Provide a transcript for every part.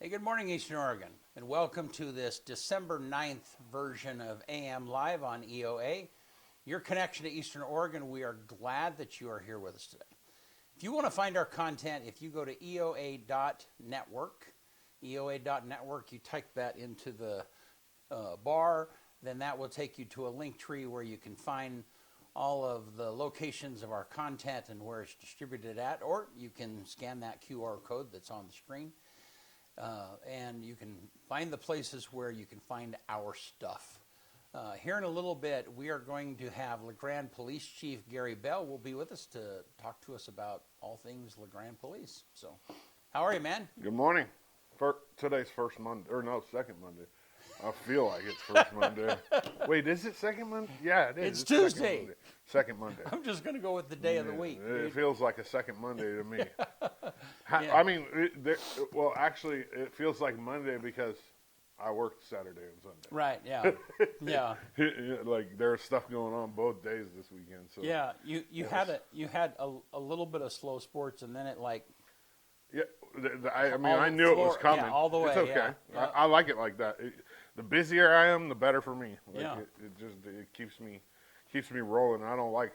Hey, good morning, Eastern Oregon, and welcome to this December 9th version of AM Live on EOA. Your connection to Eastern Oregon, we are glad that you are here with us today. If you want to find our content, if you go to EOA.network, you type that into the bar, then that will take you to a link tree where you can find all of the locations of our content and where it's distributed at, or you can scan that QR code that's on the screen. And you can find the places where you can find our stuff. Here in a little bit, we are going to have LeGrand Police Chief Gary Bell will be with us to talk to us about all things LeGrand Police. So, how are you, man? Good morning. Today's first Monday, or no, second Monday. I feel like it's first Monday. Wait, is it second Monday? Yeah, it is. It's Tuesday. Second Monday. I'm just going to go with the day of the week. It feels like a second Monday to me. Yeah. I mean, actually, it feels like Monday because I worked Saturday and Sunday. Right, yeah. Yeah. Like, there's stuff going on both days this weekend. So Yeah, you had a little bit of slow sports, and then it like... Yeah, I knew it was coming. Yeah, all the way. It's okay. Yeah. I like it like that. The busier I am, the better for me. Like Yeah. It keeps me rolling. I don't like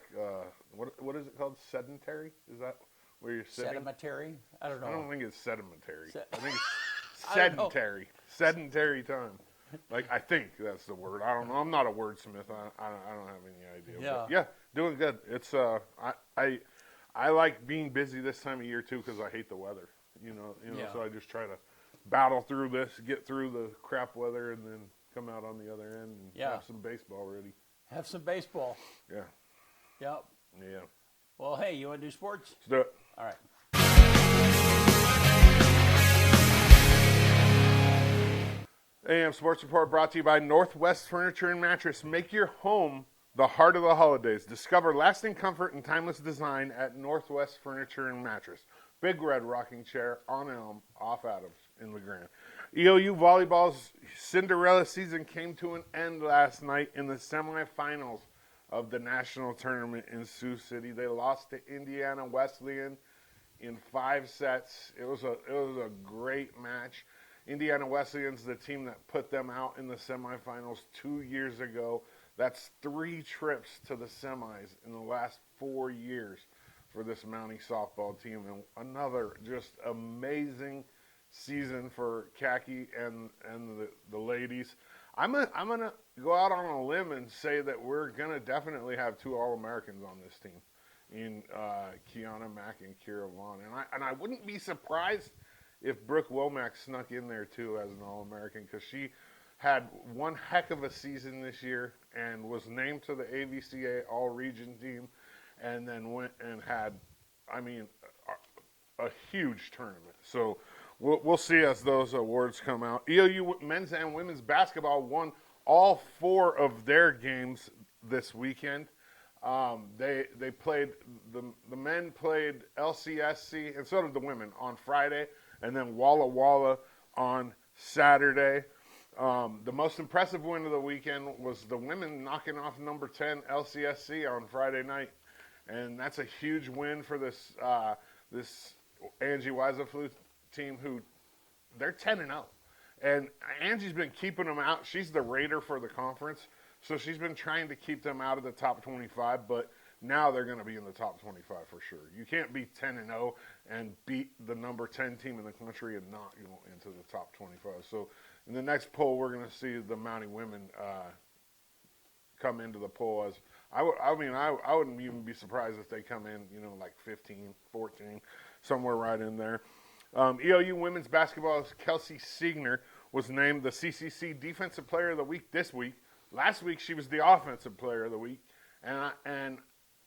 what is it called? Sedentary? Is that where you're sitting? Sedimentary? I don't know. I don't think it's sedimentary. Se- I think it's I don't know. sedentary. Sedentary time. Like, I think that's the word. I don't know. I'm not a wordsmith. I don't have any idea. Yeah. But yeah, doing good. It's I like being busy this time of year too because I hate the weather. Yeah. So I just try to battle through this, get through the crap weather, and then come out on the other end and have some baseball ready. Have some baseball. Yeah. Yep. Yeah. Well, hey, you want to do sports? Let's do it. All right. AM Sports Report brought to you by Northwest Furniture and Mattress. Make your home the heart of the holidays. Discover lasting comfort and timeless design at Northwest Furniture and Mattress. Big Red rocking chair on Elm, off Adams in LeGrand. EOU volleyball's Cinderella season came to an end last night in the semifinals of the national tournament in Sioux City. They lost to Indiana Wesleyan in 5 sets. It was a great match. Indiana Wesleyan's the team that put them out in the semifinals 2 years ago. That's 3 trips to the semis in the last 4 years for this Mountie softball team. And another just amazing season for Khaki and the ladies. I'm gonna go out on a limb and say that we're gonna definitely have 2 All-Americans on this team in Kiana Mack and Kira Vaughn. And I wouldn't be surprised if Brooke Womack snuck in there too as an All-American, because she had one heck of a season this year and was named to the AVCA All-Region team, and then went and had, a huge tournament. So we'll see as those awards come out. EOU men's and women's basketball won all 4 of their games this weekend. They played, the men played LCSC, and so did the women, on Friday, and then Walla Walla on Saturday. The most impressive win of the weekend was the women knocking off number 10 LCSC on Friday night, and that's a huge win for this Angie Weisefluth team, who they're 10-0, and Angie's been keeping them out. She's the raider for the conference, so she's been trying to keep them out of the top 25, but now they're going to be in the top 25 for sure. You can't be 10-0 and beat the number 10 team in the country and not go into the top 25. So in the next poll, we're going to see the Mountie women come into the poll. As I wouldn't even be surprised if they come in, like 15, 14, somewhere right in there. EOU women's basketball's Kelsey Siegner was named the CCC Defensive Player of the Week this week. Last week, she was the Offensive Player of the Week, and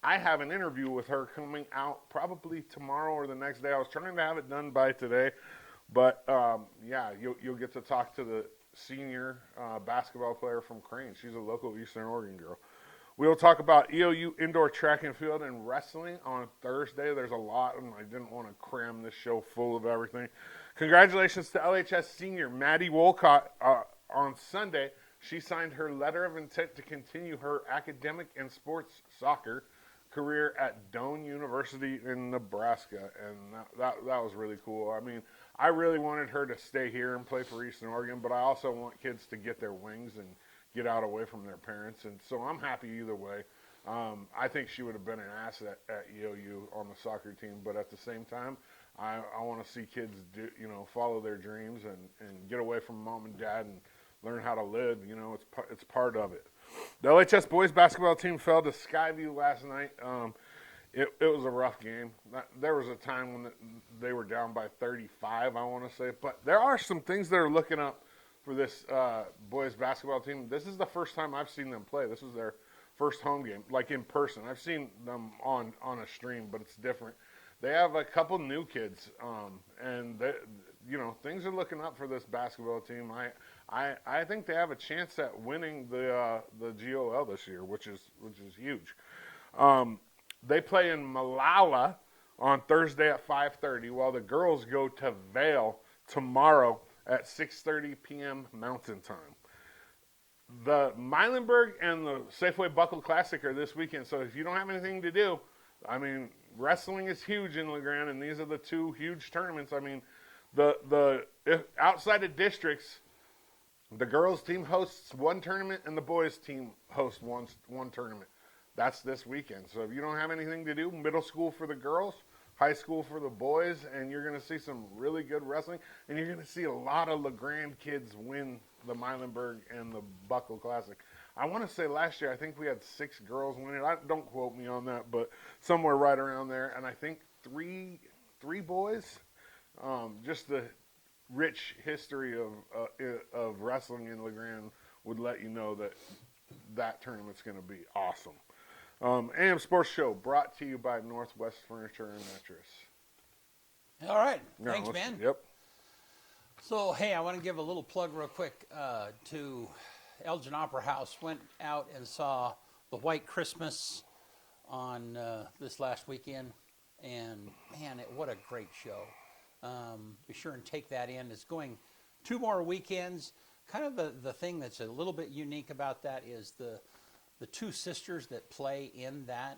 I have an interview with her coming out probably tomorrow or the next day. I was trying to have it done by today, but you'll get to talk to the senior basketball player from Crane. She's a local Eastern Oregon girl. We'll talk about EOU indoor track and field and wrestling on Thursday. There's a lot, and I didn't want to cram this show full of everything. Congratulations to LHS senior Maddie Wolcott on Sunday. She signed her letter of intent to continue her academic and sports soccer career at Doane University in Nebraska, and that was really cool. I really wanted her to stay here and play for Eastern Oregon, but I also want kids to get their wings and get out away from their parents. And so I'm happy either way. I think she would have been an asset at EOU on the soccer team, but at the same time, I want to see kids follow their dreams and get away from mom and dad and learn how to live. It's part of it. The LHS boys basketball team fell to Skyview last night. It was a rough game. There was a time when they were down by 35, I want to say. But there are some things that are looking up for this boys basketball team. This is the first time I've seen them play. This is their first home game, like in person. I've seen them on a stream, but it's different. They have a couple new kids, and things are looking up for this basketball team. I think they have a chance at winning the GOL this year, which is huge. They play in Malala on Thursday at 5:30, while the girls go to Vail tomorrow at 6:30 p.m. Mountain Time. The Milenburg and the Safeway Buckle Classic are this weekend, so if you don't have anything to do, I mean, wrestling is huge in LeGrand, and these are the two huge tournaments. I mean, if outside of districts, the girls' team hosts one tournament, and the boys' team hosts one tournament. That's this weekend. So if you don't have anything to do, middle school for the girls, high school for the boys, and you're going to see some really good wrestling, and you're going to see a lot of LeGrand kids win the Milenburg and the Buckle Classic. I want to say last year, I think we had 6 girls win it. Don't quote me on that, but somewhere right around there. And I think three boys. Just the rich history of wrestling in LeGrand would let you know that tournament's going to be awesome. AM Sports Show brought to you by Northwest Furniture and Mattress. All right. Thanks, man. Yep. So, hey, I want to give a little plug real quick to Elgin Opera House. Went out and saw The White Christmas on this last weekend. And, man, what a great show. Be sure and take that in. It's going 2 more weekends. Kind of the thing that's a little bit unique about that is the 2 sisters that play in that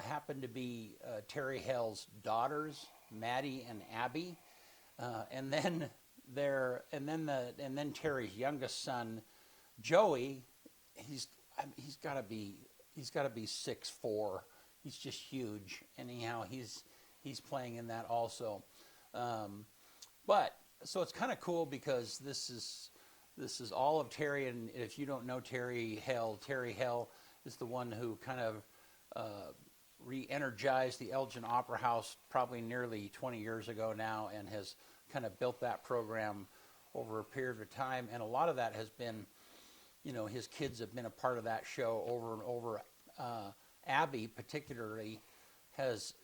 happen to be Terry Hell's daughters, Maddie and Abby, and then Terry's youngest son, Joey. He's got to be 6'4". He's just huge. Anyhow, he's playing in that also. But so it's kind of cool because this is all of Terry, and if you don't know Terry Hell is the one who kind of re-energized the Elgin Opera House probably nearly 20 years ago now, and has kind of built that program over a period of time. And a lot of that has been, his kids have been a part of that show over and over. Abby particularly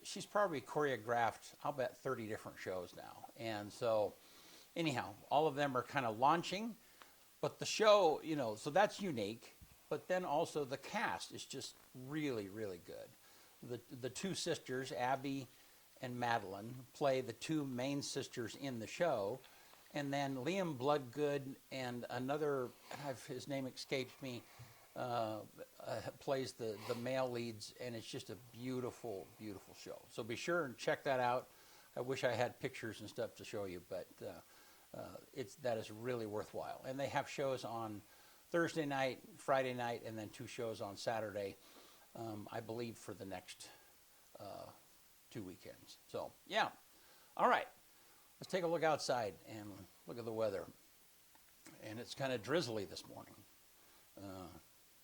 she's probably choreographed, I'll bet, 30 different shows now. And so anyhow, all of them are kind of launching. But the show, so that's unique. But then also the cast is just really, really good. The 2 sisters, Abby and Madeline, play the 2 main sisters in the show. And then Liam Bloodgood and another, his name escapes me, plays the male leads. And it's just a beautiful, beautiful show. So be sure and check that out. I wish I had pictures and stuff to show you, but that is really worthwhile. And they have shows on Thursday night, Friday night, and then 2 shows on Saturday, I believe, for the next 2 weekends. So, yeah. All right. Let's take a look outside and look at the weather. And it's kind of drizzly this morning.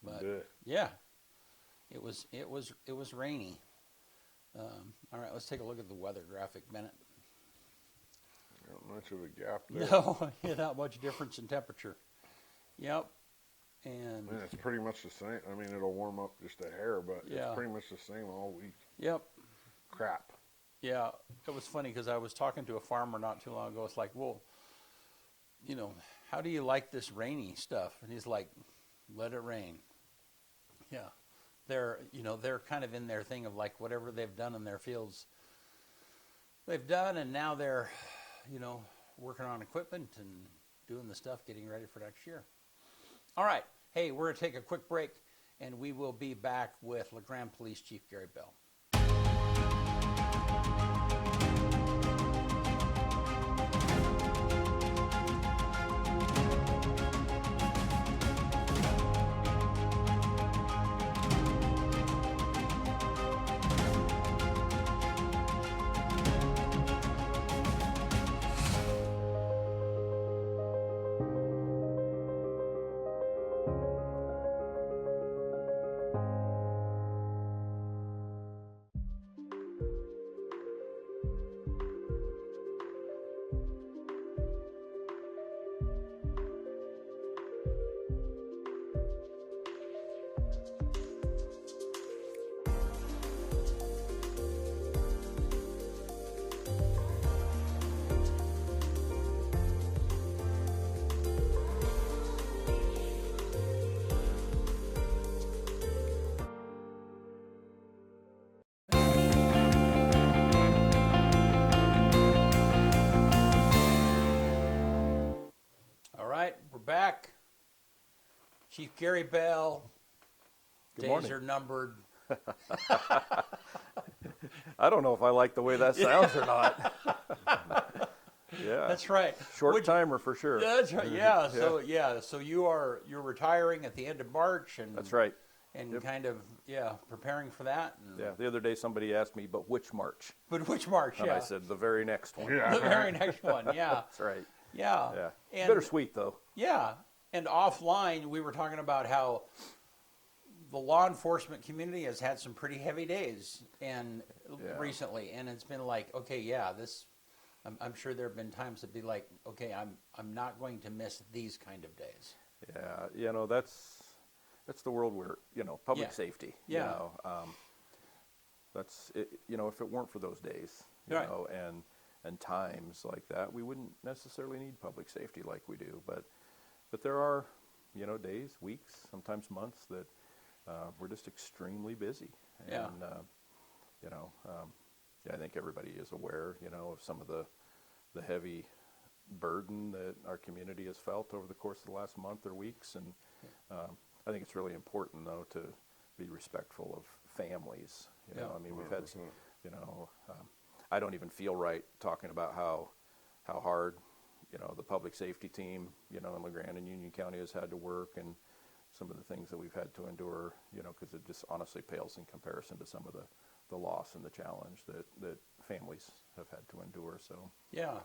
But yeah, it was rainy. All right, let's take a look at the weather graphic, Bennett. Not much of a gap there. No, not much difference in temperature. Yep. And man, it's pretty much the same. I mean, it'll warm up just a hair, but it's pretty much the same all week. Yep. Crap. Yeah, it was funny because I was talking to a farmer not too long ago. It's like, well, how do you like this rainy stuff? And he's like, let it rain. Yeah. They're kind of in their thing of like whatever they've done in their fields, they've done, and now they're, working on equipment and doing the stuff, getting ready for next year. All right. Hey, we're going to take a quick break, and we will be back with LeGrand Police Chief Gary Bell. Chief Gary Bell. Good Days morning. are numbered. I don't know if I like the way that sounds or not. Yeah. That's right. Short timer for sure. That's right. Yeah. So you're retiring at the end of March, and That's right. and kind of preparing for that. And, Yeah. The other day somebody asked me, but which March? But which March? And Yeah. I said, the very next one. Yeah. The very next one. Yeah. That's right. Yeah. Yeah. And Bittersweet though. yeah. And offline, we were talking about how the law enforcement community has had some pretty heavy days and recently, and it's been like, okay, yeah, this. I'm sure there have been times that'd be like, okay, I'm not going to miss these kind of days. Yeah. You know, that's the world we're, public Yeah. safety. Yeah. You know, that's it, if it weren't for those days, Right. and times like that, we wouldn't necessarily need public safety like we do. But there are, days, weeks, sometimes months that we're just extremely busy. Yeah. And, I think everybody is aware, of some of the heavy burden that our community has felt over the course of the last month or weeks. And I think it's really important, though, to be respectful of families. I mean, we've had some, I don't even feel right talking about how hard, the public safety team, in LeGrand and Union County has had to work, and some of the things that we've had to endure, because it just honestly pales in comparison to some of the loss and the challenge that families have had to endure. So Yeah.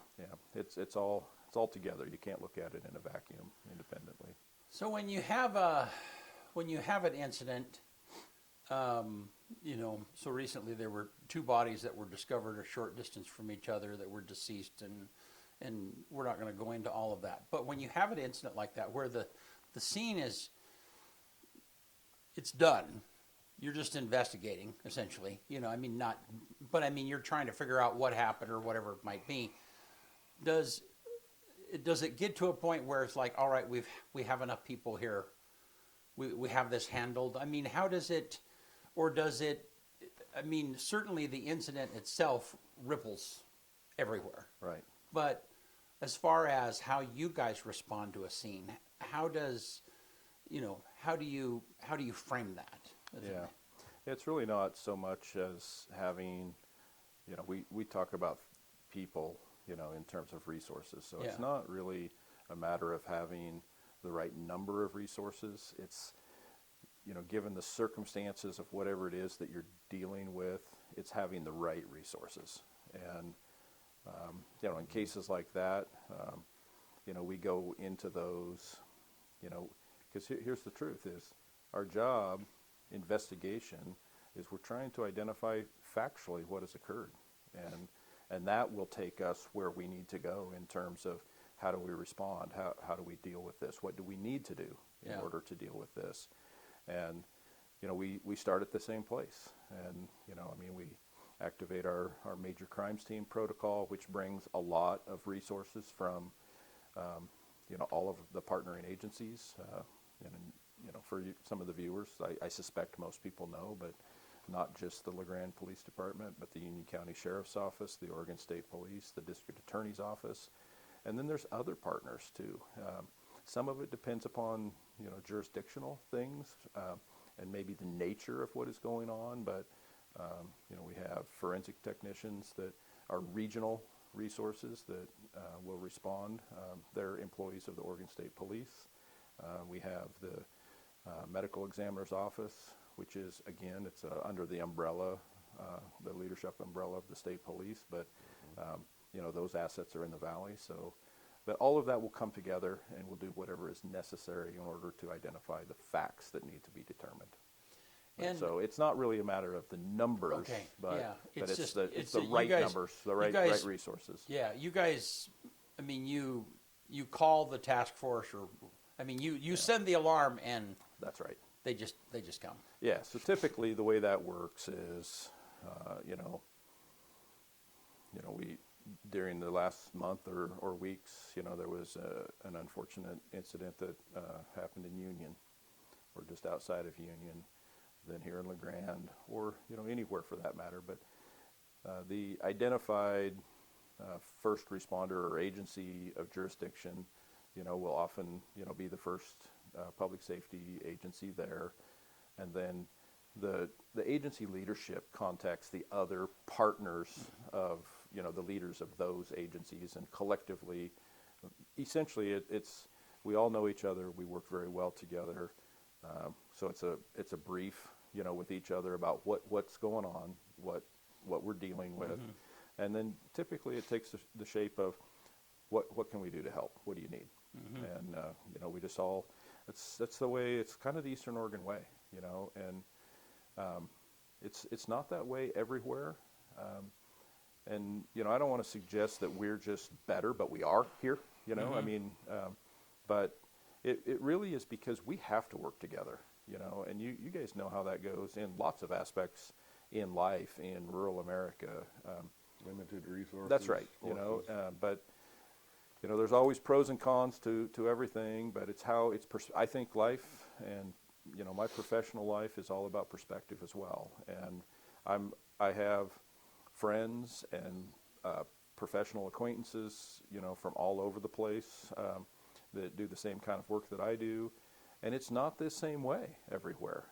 it's all together. You can't look at it in a vacuum independently. So when you have an incident, so recently there were two bodies that were discovered a short distance from each other that were deceased, and we're not going to go into all of that. But when you have an incident like that where the scene it's done, you're just investigating essentially. You're trying to figure out what happened or whatever it might be. Does it get to a point where it's like, all right, we have enough people here, we have this handled? I mean, how does it, or does it? I mean, certainly the incident itself ripples everywhere. Right. But as far as how you guys respond to a scene, how do you frame that? Yeah. It's really not so much as having, we talk about people, in terms of resources. So it's not really a matter of having the right number of resources. It's, given the circumstances of whatever it is that you're dealing with, it's having the right resources. And, in cases like that, we go into those, because here's the truth is our job, investigation, is we're trying to identify factually what has occurred. And that will take us where we need to go in terms of how do we respond, how do we deal with this, what do we need to do in order to deal with this. And, we start at the same place. And, we activate our major crimes team protocol, which brings a lot of resources from, all of the partnering agencies. For some of the viewers, I suspect most people know, but not just the LeGrand Police Department, but the Union County Sheriff's Office, the Oregon State Police, the District Attorney's Office, and then there's other partners too. Some of it depends upon jurisdictional things and maybe the nature of what is going on, but we have forensic technicians that are regional resources that will respond. They're employees of the Oregon State Police. We have the medical examiner's office, which is, again, it's under the umbrella, the leadership umbrella of the state police, but those assets are in the valley. So, but all of that will come together, and we'll do whatever is necessary in order to identify the facts that need to be determined. And so it's not really a matter of the numbers, but it's the right numbers, the right resources. Yeah, you guys, I mean, you call the task force, or I mean, you send the alarm, and that's right. They just come. Yeah. So typically, the way that works is, we during the last month or weeks, there was an unfortunate incident that happened in Union, or just outside of Union, then here in LeGrand, or anywhere for that matter. But the identified first responder or agency of jurisdiction, will often be the first public safety agency there, and then the agency leadership contacts the other partners of, the leaders of those agencies, and collectively, essentially, it's we all know each other. We work very well together. So it's a brief, with each other about what's going on, what we're dealing with, and then typically it takes the shape of what can we do to help? What do you need? And we just all that's the way. It's kind of the Eastern Oregon way, and it's not that way everywhere. And I don't want to suggest that we're just better, but we are here. I mean, but it really is because we have to work together. And you guys know how that goes in lots of aspects in life in rural America. Limited resources. That's right. But there's always pros and cons to everything. But it's how I think life and my professional life is all about perspective as well. And I have friends and professional acquaintances, from all over the place that do the same kind of work that I do. And it's not the same way everywhere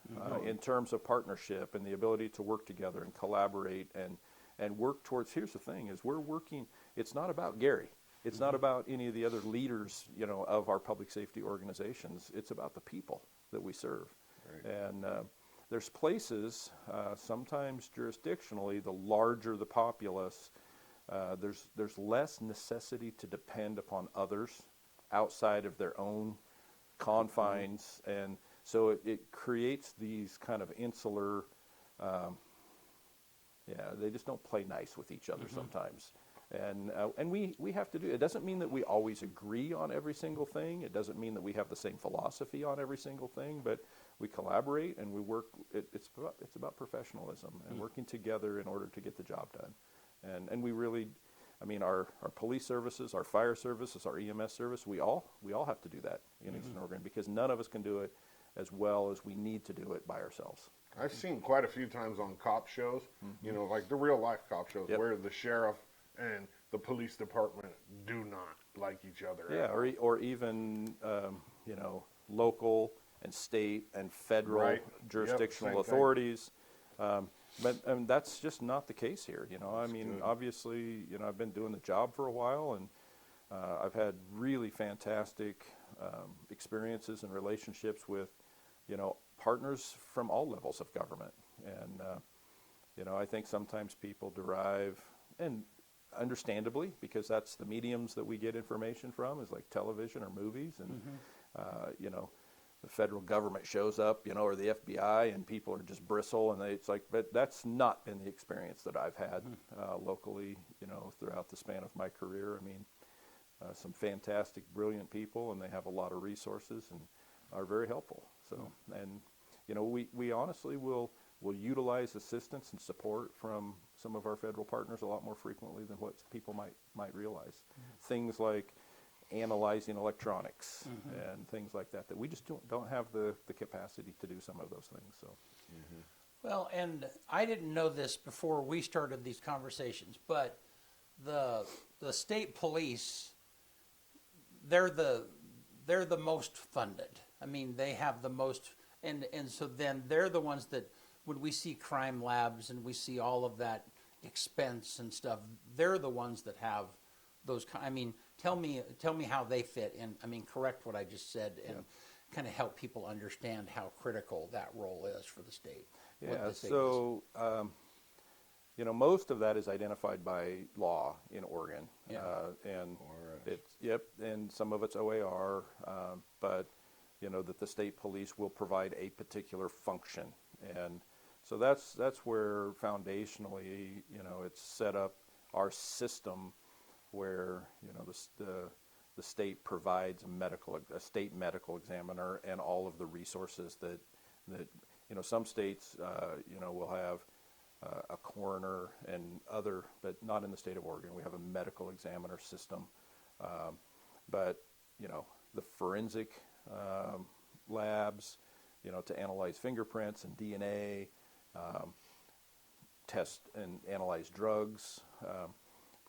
in terms of partnership and the ability to work together and collaborate and work towards. Here's the thing: is we're working. It's not about Gary. It's not about any of the other leaders, of our public safety organizations. It's about the people that we serve. Right. And there's places, sometimes jurisdictionally, the larger the populace, there's less necessity to depend upon others outside of their own confines, and so it creates these kind of insular. They just don't play nice with each other sometimes. And we have to do it. Doesn't mean that we always agree on every single thing. It doesn't mean that we have the same philosophy on every single thing, but we collaborate and we work. It's about professionalism and working together in order to get the job done. And we really, our police services, our fire services, our EMS service, we all have to do that in Eastern Oregon, because none of us can do it as well as we need to do it by ourselves. I've seen quite a few times on cop shows, like the real life cop shows, where the sheriff and the police department do not like each other. Yeah, or even local and state and federal jurisdictional authorities. But that's just not the case here. Obviously, I've been doing the job for a while, and I've had really fantastic experiences and relationships with, partners from all levels of government. And, I think sometimes people derive, and understandably, because that's the mediums that we get information from, is like television or movies, and the federal government shows up, or the FBI, and people are just bristle, and it's like, but that's not been the experience that I've had locally, throughout the span of my career. Some fantastic, brilliant people, and they have a lot of resources and are very helpful. So, and we honestly will utilize assistance and support from some of our federal partners a lot more frequently than what people might realize. Things like analyzing electronics and things like that we just don't have the capacity to do some of those things. So, Well, and I didn't know this before we started these conversations, but the state police, they're the most funded. They have the most, and so then they're the ones that, when we see crime labs and we see all of that expense and stuff, they're the ones that have those. Tell me how they fit in. Correct what I just said, and kind of help people understand how critical that role is for the state. Yeah. So, most of that is identified by law in Oregon, and and some of it's OAR, but that the state police will provide a particular function, and so that's where foundationally, it's set up our system where the state provides a state medical examiner and all of the resources that some states will have a coroner and other, but not in the state of Oregon. We have a medical examiner system, but the forensic labs, to analyze fingerprints and DNA, test and analyze drugs,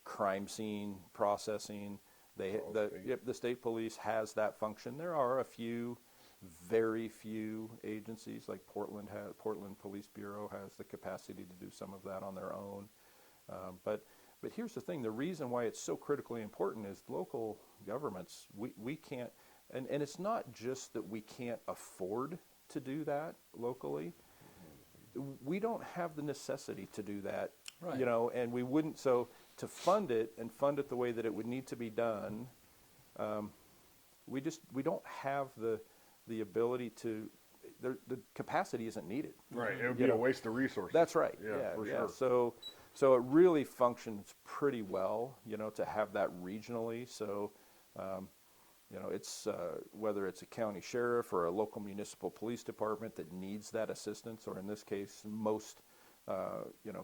crime scene processing. The state police has that function. There are a few very few agencies like Portland Police Bureau has the capacity to do some of that on their own. But here's the thing: the reason why it's so critically important is local governments. We can't, and it's not just that we can't afford to do that locally. We don't have the necessity to do that, Right. and we wouldn't. So to fund it the way that it would need to be done, we don't have the ability to. The capacity isn't needed. Right. It would be a waste of resources. That's right. Yeah, for sure. So it really functions pretty well, to have that regionally. So, it's whether it's a county sheriff or a local municipal police department that needs that assistance, or in this case, most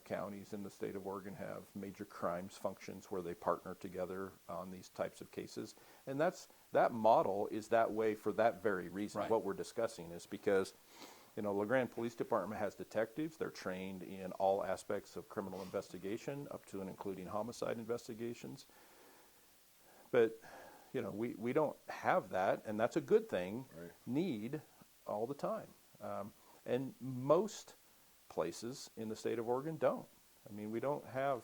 counties in the state of Oregon have major crimes functions where they partner together on these types of cases, and that model is that way for that very reason. Right. What we're discussing is because LeGrand Police Department has detectives. They're trained in all aspects of criminal investigation, up to and including homicide investigations. But, we don't have that, and that's a good thing, Right. need all the time. And most places in the state of Oregon don't. I mean, we don't have,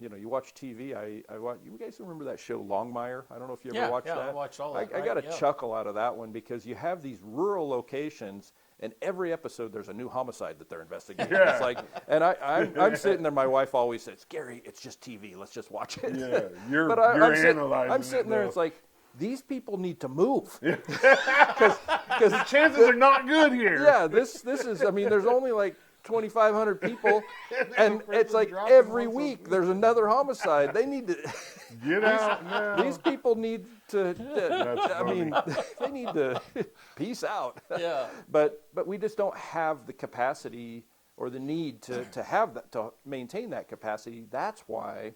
you watch TV. I watch, you guys remember that show Longmire? I don't know if you ever watched that. Yeah, I watched all that. I got a chuckle out of that one because you have these rural locations, and every episode there's a new homicide that they're investigating. Yeah. It's like, and I'm sitting there. My wife always says, "Gary, it's just TV. Let's just watch it." Yeah, you're I'm analyzing sitting it, there. though. It's like these people need to move because The chances are not good here. yeah, this is. I mean, there's only like 2,500 people, and it's like dropping every once a week there's another homicide. They need to. Get out now. These people need to. That's I mean, they need to peace out. Yeah. But we just don't have the capacity or the need to have that, to maintain that capacity. That's why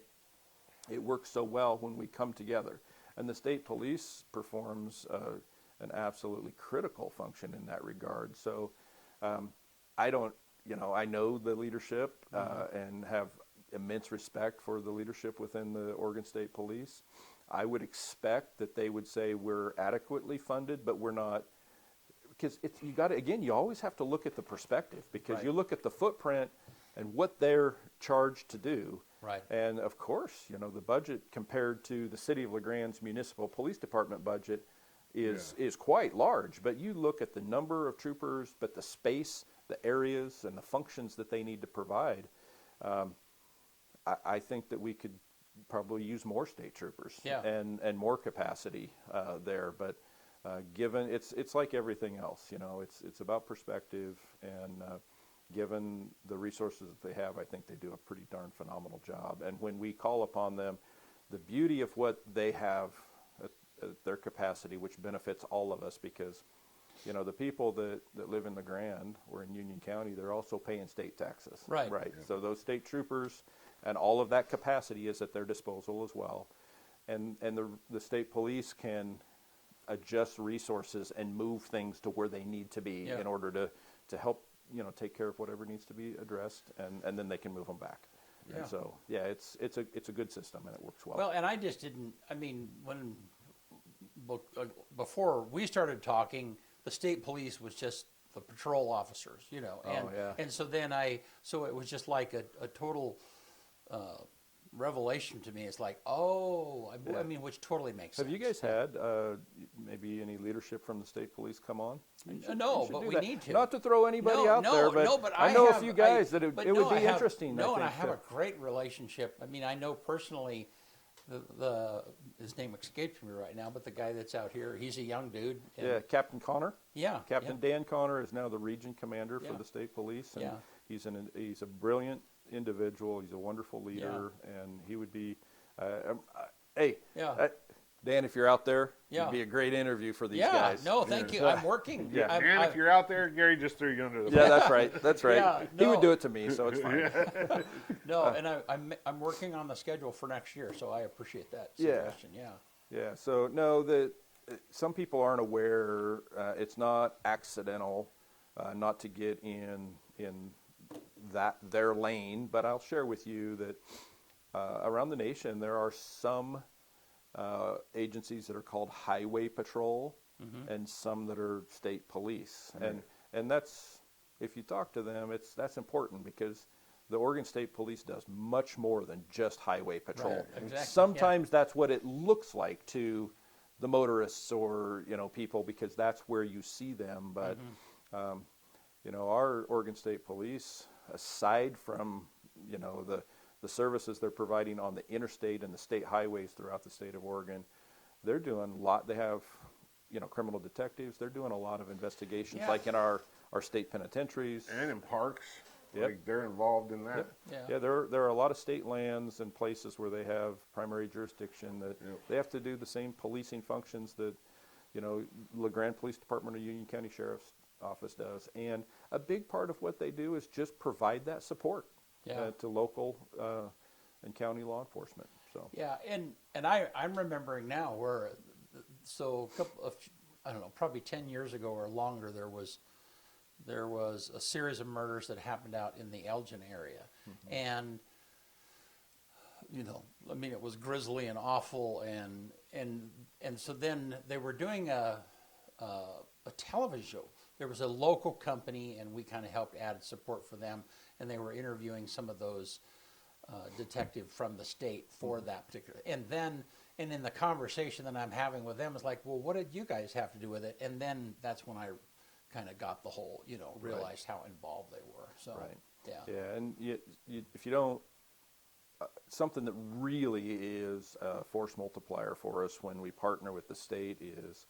it works so well when we come together. And the state police performs an absolutely critical function in that regard. So I don't, I know the leadership and have immense respect for the leadership within the Oregon State Police. I would expect that they would say we're adequately funded, but we're not, because you always have to look at the perspective, because Right. you look at the footprint and what they're charged to do. Right. And of course, the budget compared to the City of LeGrand's municipal police department budget is quite large. But you look at the number of troopers, but the space, the areas, and the functions that they need to provide. I think that we could probably use more state troopers and more capacity there. But given it's like everything else, it's about perspective, and given the resources that they have, I think they do a pretty darn phenomenal job. And when we call upon them, the beauty of what they have at their capacity, which benefits all of us, because the people that live in LeGrand or in Union County, they're also paying state taxes. Right. Right. Yeah. So those state troopers and all of that capacity is at their disposal as well. And the state police can adjust resources and move things to where they need to be in order to help take care of whatever needs to be addressed, and then they can move them back. Yeah. And so it's a good system, and it works well. Well, and I just didn't. I mean, before we started talking, the state police was just the patrol officers, and so then it was just like a total revelation to me. It's like, I mean, which totally makes sense. Have you guys had maybe any leadership from the state police come on? No, but we need to. Not to throw anybody out there, but I know have, a few guys that it would be interesting. No, and I have a great relationship. I mean, I know personally his name escapes me right now, but the guy that's out here, he's a young dude. Yeah, Captain Connor. Yeah, Captain Dan Connor is now the region commander for the state police, and he's a brilliant individual. He's a wonderful leader, and he would be. Dan, if you're out there, it'd be a great interview for these guys. No, thank you. I'm working. Yeah, Dan, if you're out there, Gary just threw you under the bus. Yeah, that's right. That's right. Yeah, He no. would do it to me, so it's fine. No, and I'm working on the schedule for next year, so I appreciate that suggestion. Yeah. So no, some people aren't aware. It's not accidental not to get in their lane, but I'll share with you that around the nation there are some agencies that are called highway patrol, and some that are state police. And that's, if you talk to them, that's important, because the Oregon State Police does much more than just highway patrol. Right, exactly, Sometimes that's what it looks like to the motorists or people, because that's where you see them. But our Oregon State Police, aside from the services they're providing on the interstate and the state highways throughout the state of Oregon, they're doing a lot. They have criminal detectives. They're doing a lot of investigations, like in our state penitentiaries and in parks. Yep. Like they're involved in that. Yeah, there are a lot of state lands and places where they have primary jurisdiction that they have to do the same policing functions that LeGrand Police Department or Union County Sheriff's Office does. And a big part of what they do is just provide that support to local and county law enforcement. So and I'm remembering now where, so a couple of, I don't know, probably 10 years ago or longer, there was a series of murders that happened out in the Elgin area. And it was grisly and awful, and so then they were doing a television show. There was a local company, and we kind of helped add support for them, and they were interviewing some of those detectives from the state for that particular. And in the conversation that I'm having with them, it's like, well, what did you guys have to do with it? And then that's when I kind of got the whole, realized how involved they were. So, and if you don't, something that really is a force multiplier for us when we partner with the state is,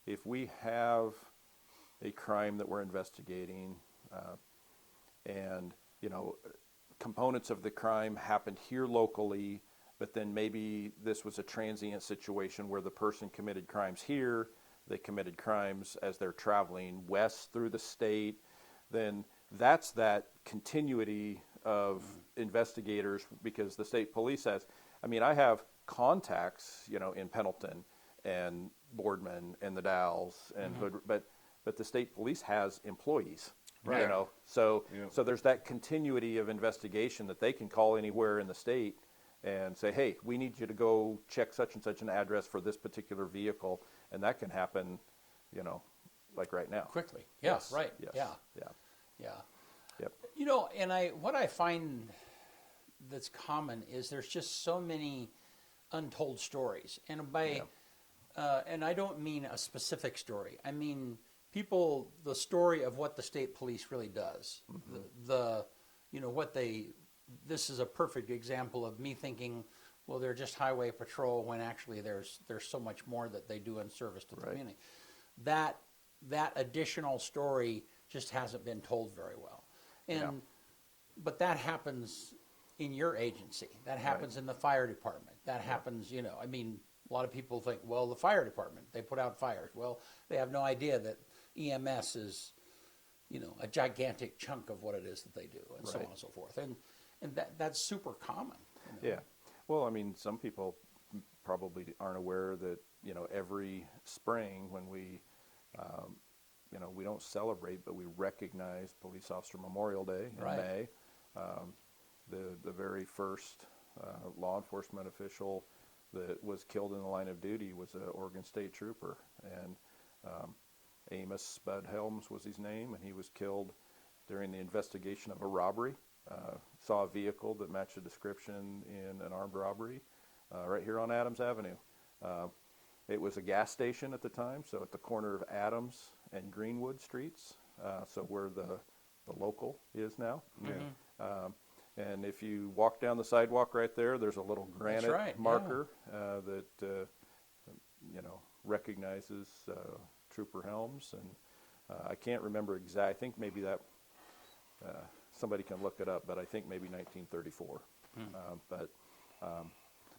if we have a crime that we're investigating, and components of the crime happened here locally, but then maybe this was a transient situation where the person committed crimes here, they committed crimes as they're traveling west through the state, then that's that continuity of investigators, because the state police has, I have contacts, in Pendleton and Boardman and the Dalles and Hood, but the state police has employees, right. So there's that continuity of investigation that they can call anywhere in the state and say, hey, we need you to go check such and such an address for this particular vehicle. And that can happen, like right now. Quickly. Yeah, Yes. right. Yes. Yeah. Yep. And what I find that's common is there's just so many untold stories. And and I don't mean a specific story. I mean the story of what the state police really does. This is a perfect example of me thinking, well, they're just highway patrol, when actually there's so much more that they do in service to the community. That additional story just hasn't been told very well. But that happens in your agency. That happens in the fire department. That happens, a lot of people think, well, the fire department, they put out fires. Well, they have no idea that EMS is, a gigantic chunk of what it is that they do, and so on and so forth. And that's super common. Yeah. Well, some people probably aren't aware that, every spring when we, we don't celebrate, but we recognize Police Officer Memorial Day in May. The very first law enforcement official that was killed in the line of duty was an Oregon State Trooper. And Amos Spud Helms was his name, and he was killed during the investigation of a robbery. Saw a vehicle that matched the description in an armed robbery right here on Adams Avenue. It was a gas station at the time, so at the corner of Adams and Greenwood Streets, so where the local is now. And if you walk down the sidewalk right there, there's a little granite marker that recognizes Trooper Helms. And I can't remember exactly. I think maybe that somebody can look it up, but I think maybe 1934.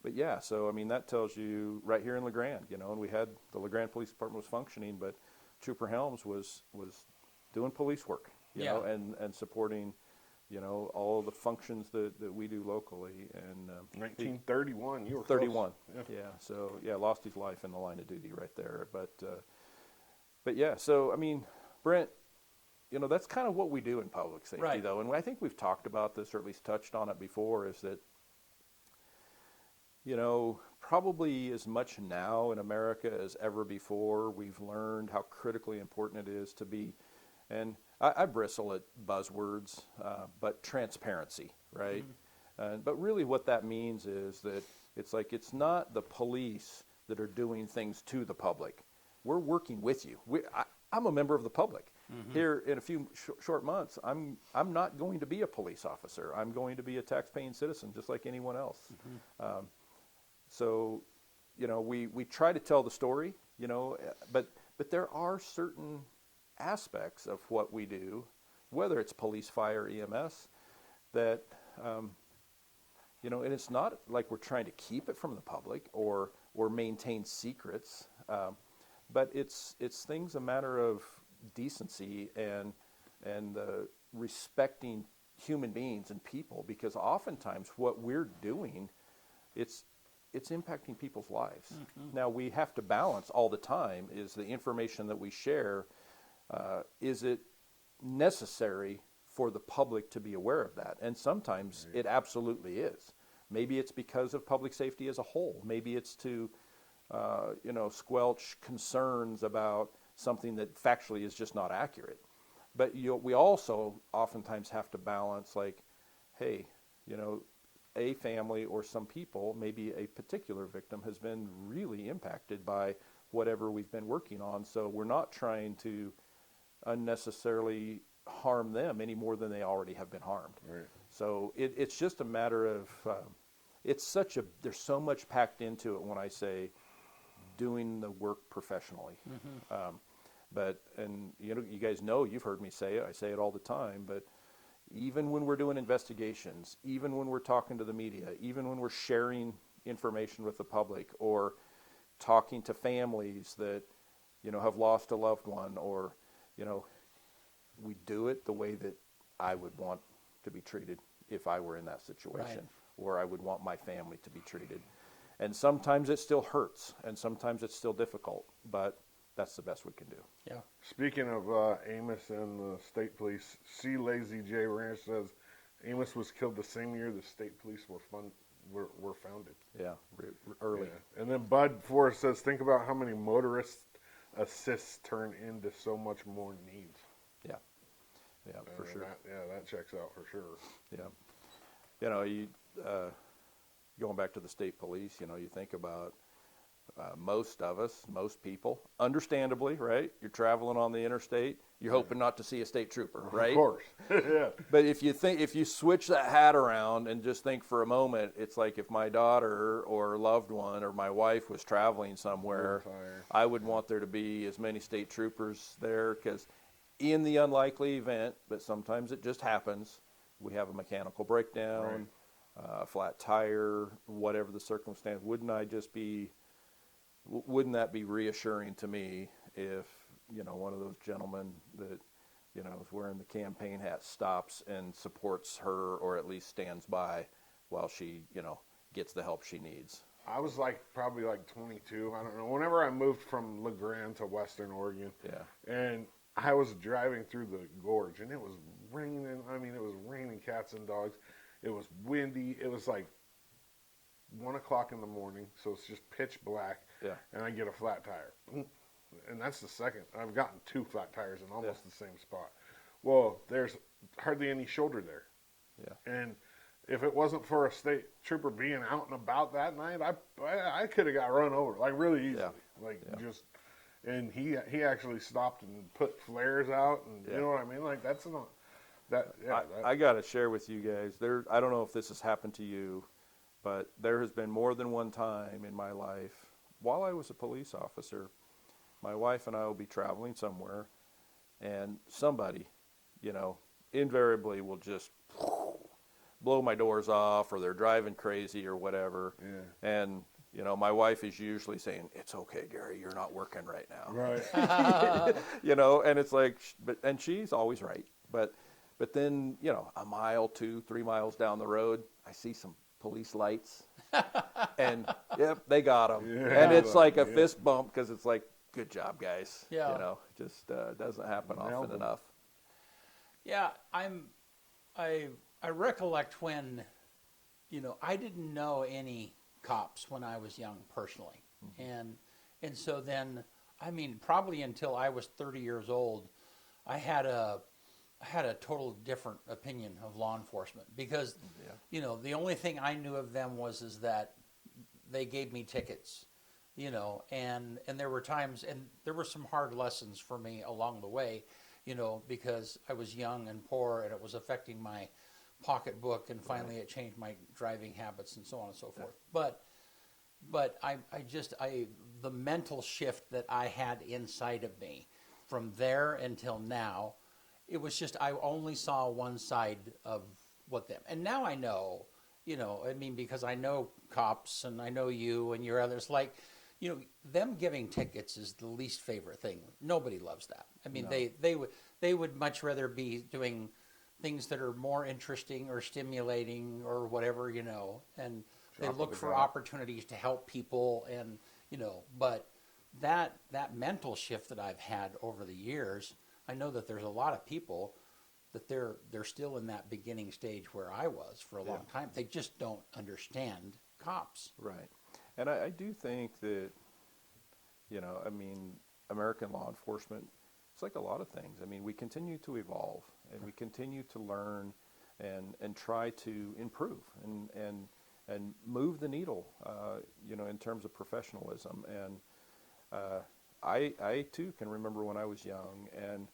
But yeah, so that tells you right here in LeGrand, and we had the LeGrand Police Department was functioning, but Trooper Helms was doing police work, and supporting, all the functions that we do locally. And 1931, you were 31. Close. Yeah. So lost his life in the line of duty right there. But yeah, so Brent, that's kind of what we do in public safety, though. And I think we've talked about this, or at least touched on it before, is that, probably as much now in America as ever before. We've learned how critically important it is to be, and I bristle at buzzwords, but transparency, right? But really what that means is that it's not the police that are doing things to the public. We're working with you. I'm a member of the public. Here in a few short months, I'm not going to be a police officer. I'm going to be a tax-paying citizen, just like anyone else. So, we try to tell the story, but there are certain aspects of what we do, whether it's police, fire, EMS, that, and it's not like we're trying to keep it from the public or maintain secrets, but it's things a matter of decency and respecting human beings and people, because oftentimes what we're doing, it's impacting people's lives. Now we have to balance all the time, is the information that we share, is it necessary for the public to be aware of that? And sometimes it absolutely is. Maybe it's because of public safety as a whole. Maybe it's to squelch concerns about something that factually is just not accurate. But we also oftentimes have to balance, like, hey, a family or some people, maybe a particular victim, has been really impacted by whatever we've been working on. So we're not trying to unnecessarily harm them any more than they already have been harmed. Right. So it's just a matter of, there's so much packed into it when I say doing the work professionally. And you guys know, you've heard me say it, I say it all the time, but even when we're doing investigations, even when we're talking to the media, even when we're sharing information with the public, or talking to families that, have lost a loved one, or, we do it the way that I would want to be treated if I were in that situation, or I would want my family to be treated. And sometimes it still hurts, and sometimes it's still difficult, but that's the best we can do. Yeah. Speaking of Amos and the state police, C. Lazy J. Ranch says Amos was killed the same year the state police were founded. Yeah, early. Yeah. And then Bud Forrest says, think about how many motorist assists turn into so much more needs. Yeah, for sure. That checks out for sure. Yeah. Going back to the state police, you think about most people, understandably, right? You're traveling on the interstate, you're hoping not to see a state trooper, right? Of course. Yeah. But if you switch that hat around and just think for a moment, it's like if my daughter or loved one or my wife was traveling somewhere, I would want there to be as many state troopers there, because in the unlikely event, but sometimes it just happens, we have a mechanical breakdown, a flat tire, whatever the circumstance, wouldn't that be reassuring to me if, one of those gentlemen that, is wearing the campaign hat stops and supports her, or at least stands by while she, gets the help she needs. I was probably 22, I don't know, whenever I moved from LeGrand to Western Oregon. Yeah. And I was driving through the gorge, and it was raining. It was raining cats and dogs. It was windy. It was 1 o'clock in the morning, so it's just pitch black. Yeah. And I get a flat tire. And that's the second. I've gotten 2 flat tires in almost the same spot. Well, there's hardly any shoulder there. Yeah. And if it wasn't for a state trooper being out and about that night, I could have got run over, really easily. Yeah. And he actually stopped and put flares out, and you know what I mean? That's not that. Yeah, I got to share with you guys. I don't know if this has happened to you, but there has been more than one time in my life, while I was a police officer, my wife and I will be traveling somewhere, and somebody, invariably will just blow my doors off, or they're driving crazy or whatever. Yeah. And my wife is usually saying, "It's okay, Gary, you're not working right now." Right. And it's like, and she's always right. But then, a mile, 2, 3 miles down the road, I see some police lights, and yep, they got them. Yeah, and it's like a fist bump, because it's like, good job, guys. Yeah. Just doesn't happen often enough. Yeah, I recollect when, I didn't know any cops when I was young personally. And so then, I mean, probably until I was 30 years old, I had a total different opinion of law enforcement because, you know, the only thing I knew of them is that they gave me tickets, you know, and there were times, and there were some hard lessons for me along the way, you know, because I was young and poor and it was affecting my pocketbook, and finally it changed my driving habits and so on and so forth. But the mental shift that I had inside of me from there until now, it was just, I only saw one side of what them, and now I know, you know, I mean, because I know cops and I know you and your others, like, you know, them giving tickets is the least favorite thing. Nobody loves that. I mean, no. they would much rather be doing things that are more interesting or stimulating or whatever, you know, and they look for opportunities to help people, and, you know, but that mental shift that I've had over the years, I know that there's a lot of people that they're still in that beginning stage where I was for a long time. They just don't understand cops. Right. And I do think that, you know, I mean, American law enforcement, it's like a lot of things. I mean, we continue to evolve and we continue to learn and try to improve and move the needle, you know, in terms of professionalism. And I too can remember when I was young, and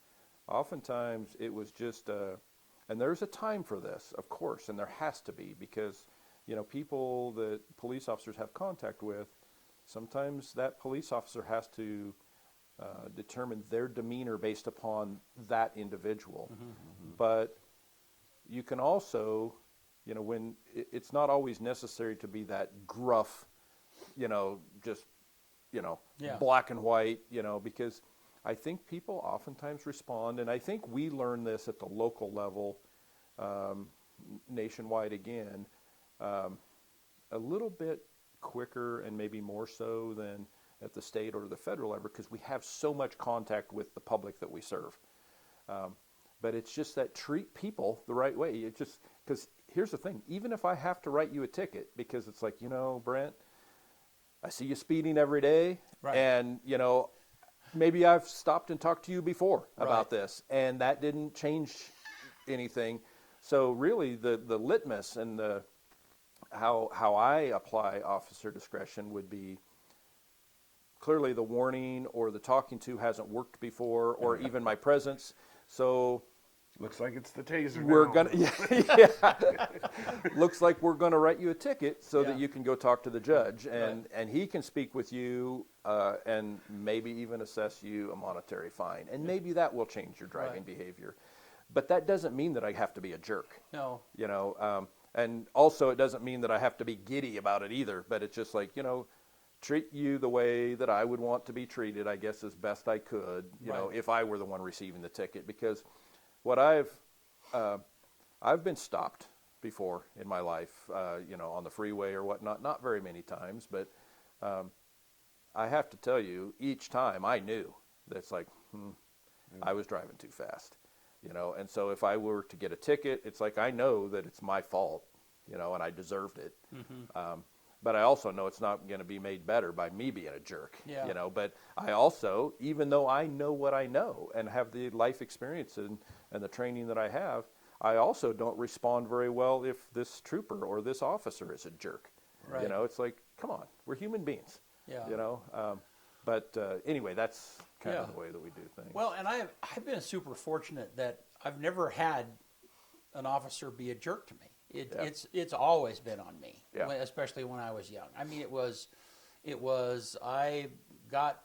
oftentimes it was just, and there's a time for this, of course, and there has to be, because, you know, people that police officers have contact with, sometimes that police officer has to determine their demeanor based upon that individual. But you can also, you know, when it's not always necessary to be that gruff, you know, just, you know, black and white, you know, because I think people oftentimes respond, and I think we learn this at the local level, nationwide again, a little bit quicker and maybe more so than at the state or the federal level, because we have so much contact with the public that we serve. But it's just that treat people the right way. It just, because here's the thing, even if I have to write you a ticket, because it's like, you know, Brent, I see you speeding every day, and, you know, maybe I've stopped and talked to you before about this, and that didn't change anything. So really the litmus and how I apply officer discretion would be, clearly the warning or the talking to hasn't worked before, or even my presence. So looks like it's the taser. We're gonna, looks like we're gonna write you a ticket so that you can go talk to the judge, and he can speak with you, and maybe even assess you a monetary fine, and maybe that will change your driving behavior. But that doesn't mean that I have to be a jerk. No. You know, and also it doesn't mean that I have to be giddy about it either. But it's just like, you know, treat you the way that I would want to be treated, I guess, as best I could, you know, if I were the one receiving the ticket. Because what I've been stopped before in my life, you know, on the freeway or whatnot, not very many times, but I have to tell you, each time I knew that it's like, I was driving too fast, you know. And so if I were to get a ticket, it's like, I know that it's my fault, you know, and I deserved it. But I also know it's not going to be made better by me being a jerk, you know. But I also, even though I know what I know and have the life experience and the training that I have, I also don't respond very well if this trooper or this officer is a jerk. You know, it's like, come on, we're human beings, you know. But anyway, that's kind of the way that we do things. Well, and I've been super fortunate that I've never had an officer be a jerk to me. It's always been on me, especially when I was young. I mean, I got,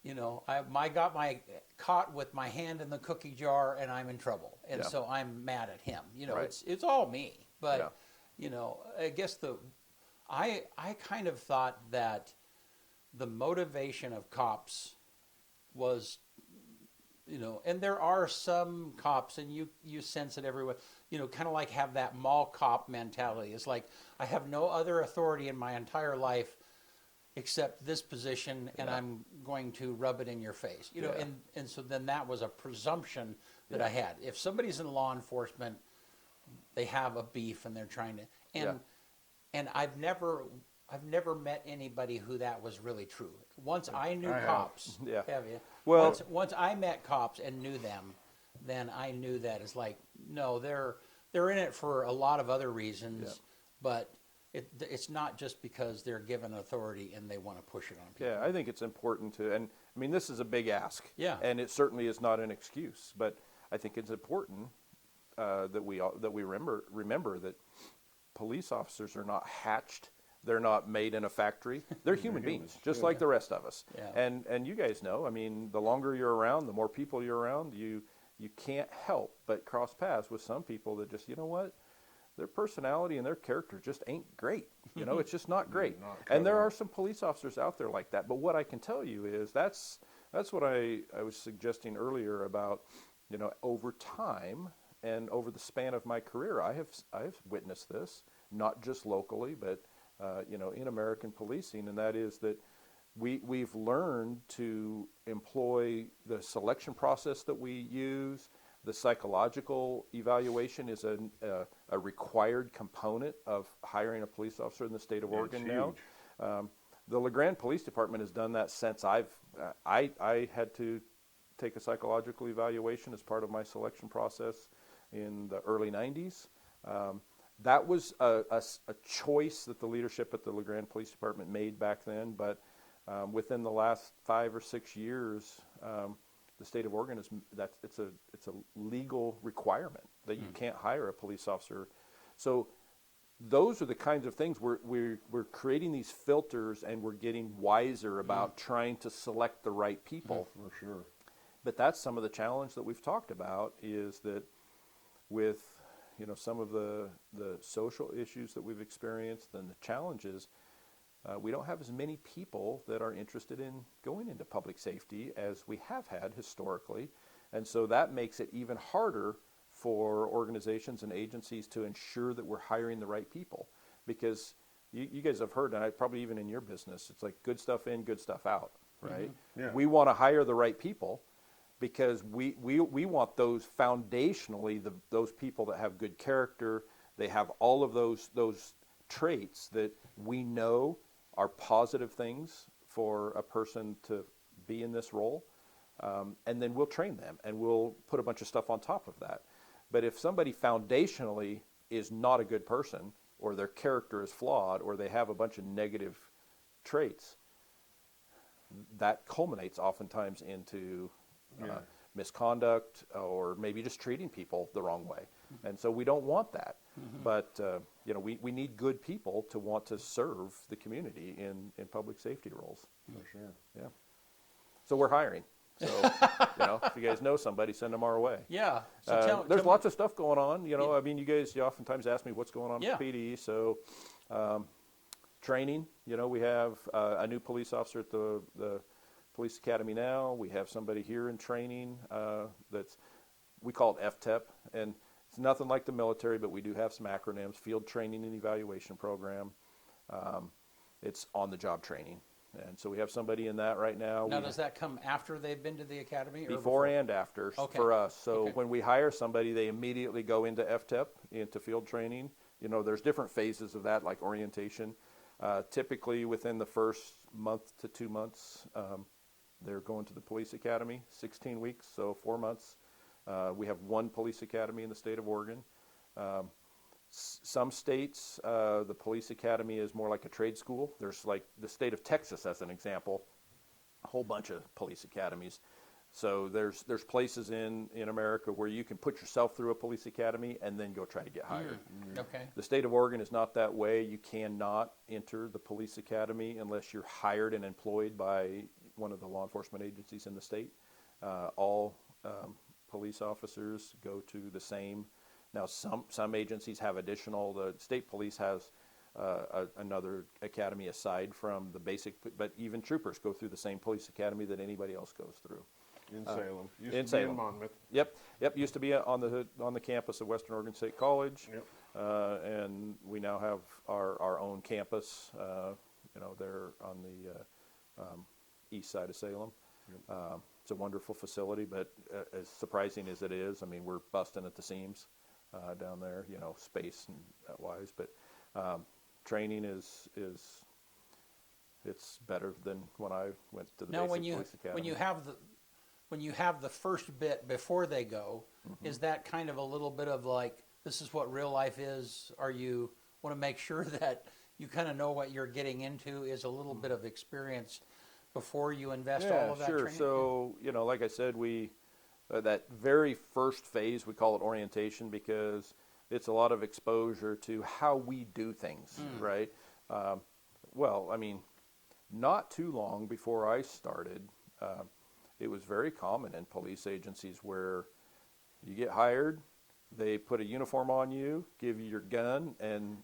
you know, I got caught with my hand in the cookie jar, and I'm in trouble, and so I'm mad at him. You know, it's all me. But you know, I guess I kind of thought that the motivation of cops was, you know, and there are some cops, and you sense it everywhere, you know, kind of like have that mall cop mentality. It's like, I have no other authority in my entire life except this position, and I'm going to rub it in your face. You know, and so then that was a presumption that I had. If somebody's in law enforcement, they have a beef and they're trying to, and I've never I've never met anybody who that was really true. Once I knew I have. cops, Yeah. have you? Well- once I met cops and knew them, then I knew that it's like, no, they're in it for a lot of other reasons, Yeah. but it's not just because they're given authority and they want to push it on people. Yeah, I think it's important to, and I mean, this is a big ask. Yeah. And it certainly is not an excuse, but I think it's important that we remember that police officers are not hatched. They're not made in a factory. They're human beings, just like the rest of us. Yeah. And you guys know, I mean, the longer you're around, the more people you're around, you can't help but cross paths with some people that just, you know what, their personality and their character just ain't great. You know, it's just not great. And there are some police officers out there like that. But what I can tell you is that's what I was suggesting earlier about, you know, over time and over the span of my career, I have witnessed this, not just locally, but you know, in American policing, and that is that we've learned to employ the selection process that we use. The psychological evaluation is a required component of hiring a police officer in the state of Oregon now. The LeGrand Police Department has done that since I had to take a psychological evaluation as part of my selection process in the early 90s. That was a choice that the leadership at the LeGrand Police Department made back then, but within the last 5 or 6 years, the state of Oregon it's a legal requirement that you can't hire a police officer. So those are the kinds of things we're creating these filters, and we're getting wiser about trying to select the right people. For sure. But that's some of the challenge that we've talked about, is that with, you know, some of the social issues that we've experienced and the challenges, we don't have as many people that are interested in going into public safety as we have had historically. And so that makes it even harder for organizations and agencies to ensure that we're hiring the right people. Because you guys have heard, and probably even in your business, it's like good stuff in, good stuff out, right? Mm-hmm. Yeah. We want to hire the right people because we want those foundationally, those people that have good character. They have all of those traits that we know are positive things for a person to be in this role, and then we'll train them and we'll put a bunch of stuff on top of that. But if somebody foundationally is not a good person, or their character is flawed, or they have a bunch of negative traits, that culminates oftentimes into misconduct, or maybe just treating people the wrong way. And so we don't want that. But you know, we need good people to want to serve the community in public safety roles. For sure. Yeah. So we're hiring. So you know, if you guys know somebody, send them our way. Yeah. So There's lots of stuff going on. You know, I mean, you oftentimes ask me what's going on Yeah. with PD. So training. You know, we have a new police officer at the police academy now. We have somebody here in training we call it FTEP, and it's nothing like the military, but we do have some acronyms: Field Training and Evaluation Program. It's on-the-job training, and so we have somebody in that right now. Now, does that come after they've been to the academy, or before and after for us? So Okay. when we hire somebody, they immediately go into FTEP, into field training. You know, there's different phases of that, like orientation. Typically, within the first month to 2 months, they're going to the police academy, 16 weeks, so 4 months. We have one police academy in the state of Oregon. Some states, the police academy is more like a trade school. There's like the state of Texas, as an example, a whole bunch of police academies. So there's places in America where you can put yourself through a police academy and then go try to get hired. Okay. The state of Oregon is not that way. You cannot enter the police academy unless you're hired and employed by one of the law enforcement agencies in the state. All police officers go to the same. Now, some agencies have additional. The state police has another academy aside from the basic, but even troopers go through the same police academy that anybody else goes through. In Salem. Used in to Salem. be in Monmouth. Yep. Used to be on the campus of Western Oregon State College, Yep. and we now have our own campus. You know, they're on the east side of Salem. Yep. It's a wonderful facility, but as surprising as it is, I mean, we're busting at the seams down there. You know, space and wise, but training is it's better than when I went to the Now, basic police academy. when you have the first bit before they go, is that kind of a little bit of like, this is what real life is? Are you want to make sure that you kind of know what you're getting into? Is a little bit of experience before you invest all of that sure. training? So, like I said, we that very first phase, we call it orientation because it's a lot of exposure to how we do things, right? Well, I mean, not too long before I started, it was very common in police agencies where you get hired, they put a uniform on you, give you your gun and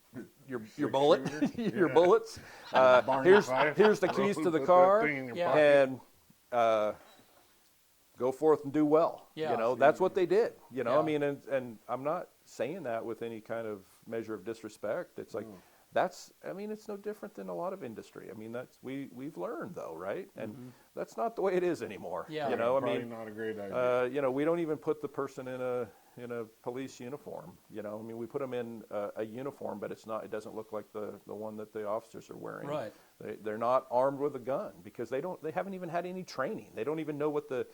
your bullet, your bullets. Here's the keys to the car, and go forth and do well. Yeah. That's what they did. Yeah. I mean, and I'm not saying that with any kind of measure of disrespect. It's like it's no different than a lot of industry. I mean, that's we've learned though, right? And that's not the way it is anymore. Yeah. Probably not a great idea. We don't even put the person in a police uniform. I mean, we put them in a uniform, but it doesn't look like the one that the officers are wearing. Right. They're not armed with a gun because they haven't even had any training. They don't even know what the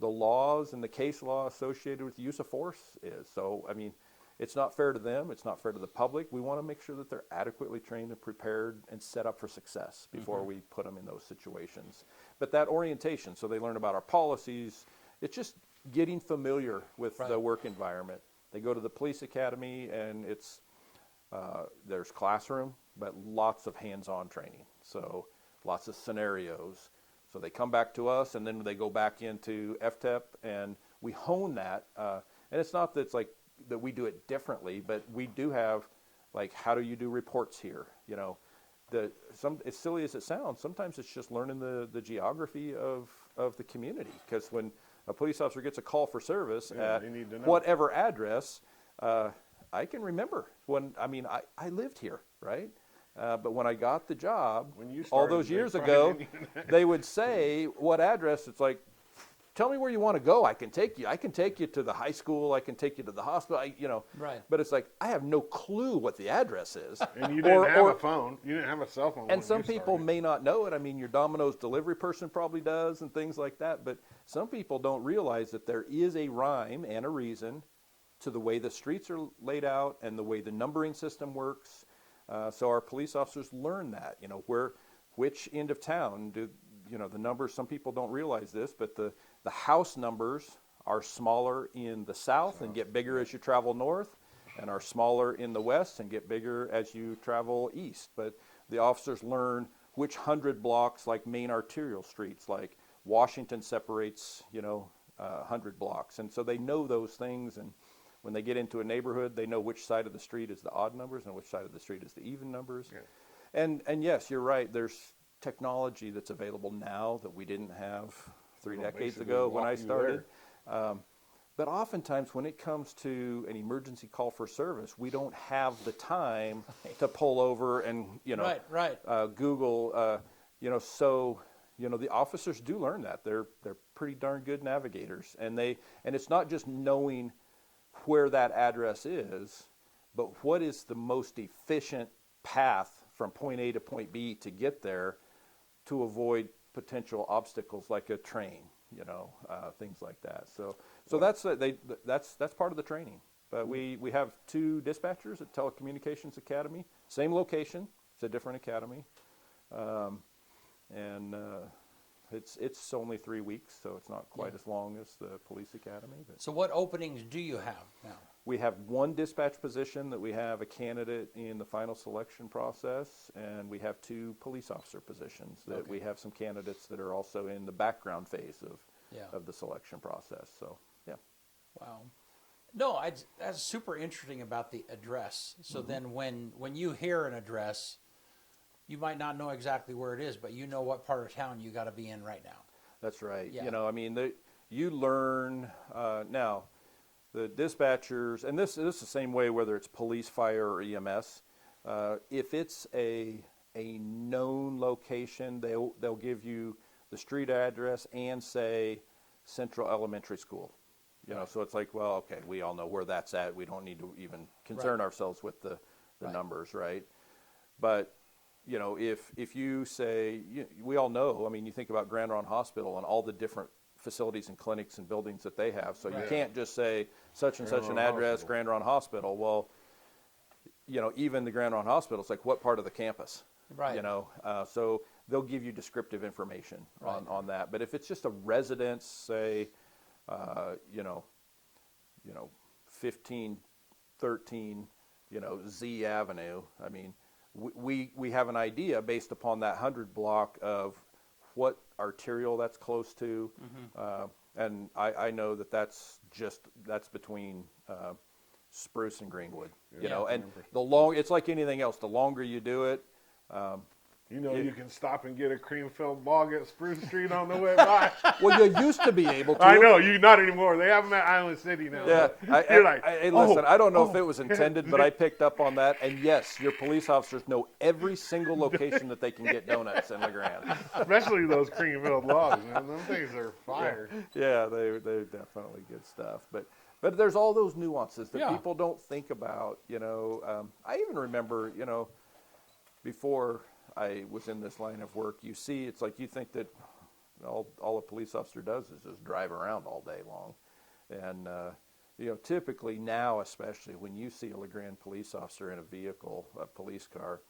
laws and the case law associated with the use of force is. So, I mean, it's not fair to them. It's not fair to the public. We want to make sure that they're adequately trained and prepared and set up for success before we put them in those situations. But that orientation, so they learn about our policies, it's just getting familiar with the work environment. They go to the police academy and there's classroom, but lots of hands-on training. So lots of scenarios. So they come back to us, and then they go back into FTEP, and we hone that. And it's not that it's like that we do it differently, but we do have, like, how do you do reports here? As silly as it sounds, sometimes it's just learning the geography of the community. Because when a police officer gets a call for service at whatever address, I can remember when, I lived here, right? But when I got the job, all those years ago, they would say, what address? It's like, tell me where you want to go. I can take you. I can take you to the high school. I can take you to the hospital. Right. But it's like, I have no clue what the address is. And you didn't have a phone. You didn't have a cell phone. And some people may not know it. I mean, your Domino's delivery person probably does and things like that. But some people don't realize that there is a rhyme and a reason to the way the streets are laid out and the way the numbering system works. So our police officers learn that, which end of town do, the numbers, some people don't realize this, but the house numbers are smaller in the south and get bigger as you travel north, and are smaller in the west and get bigger as you travel east. But the officers learn which 100 blocks, like main arterial streets, like Washington separates, 100 blocks. And so they know those things, and when they get into a neighborhood, they know which side of the street is the odd numbers and which side of the street is the even numbers. Yeah. And yes, you're right. There's technology that's available now that we didn't have 3 decades ago when I started. But oftentimes when it comes to an emergency call for service, we don't have the time to pull over and, Google, so, the officers do learn that. They're pretty darn good navigators. And it's not just knowing where that address is, but what is the most efficient path from point A to point B to get there to avoid potential obstacles like a train, things like that. So that's part of the training. But we have 2 dispatchers at Telecommunications Academy, same location, it's a different academy, and it's only 3 weeks, so it's not quite as long as the police academy. But so what openings do you have now? We have 1 dispatch position that we have a candidate in the final selection process, and we have 2 police officer positions that we have some candidates that are also in the background phase of the selection process. So, yeah. Wow. No, that's super interesting about the address. So then when you hear an address, you might not know exactly where it is, but you know what part of town you got to be in right now. That's right. Yeah. You learn now. The dispatchers, and this is the same way whether it's police, fire, or EMS. If it's a known location, they'll give you the street address and say Central Elementary School. So it's like, well, okay, we all know where that's at. We don't need to even concern ourselves with the numbers, right? But you know, if you say, we all know, I mean, you think about Grand Ronde Hospital and all the different facilities and clinics and buildings that they have. So you can't just say such and such an address, Grand Ronde Hospital. Well, you know, even the Grand Ronde Hospital, it's like, what part of the campus? Right. You know, so they'll give you descriptive information on that. But if it's just a residence, say, you know, 1513, you know, Z Avenue, I mean, we have an idea based upon that 100 block of what arterial that's close to, and I know that's between Spruce and Greenwood, you know, and it's like anything else. The longer you do it, you know, you can stop and get a cream-filled log at Spruce Street on the way by. Well, you used to be able to. I know, you not anymore. They have them at Island City now. Yeah, hey, listen, I don't know if it was intended, but I picked up on that. And yes, your police officers know every single location that they can get donuts in LeGrand. Especially those cream-filled logs, man. Them things are fire. Yeah, they're definitely good stuff. But there's all those nuances that people don't think about. You know, I even remember, you know, before I was in this line of work, you see, it's like you think that all a police officer does is just drive around all day long. And, you know, typically now, especially when you see a LeGrand police officer in a vehicle, a police car,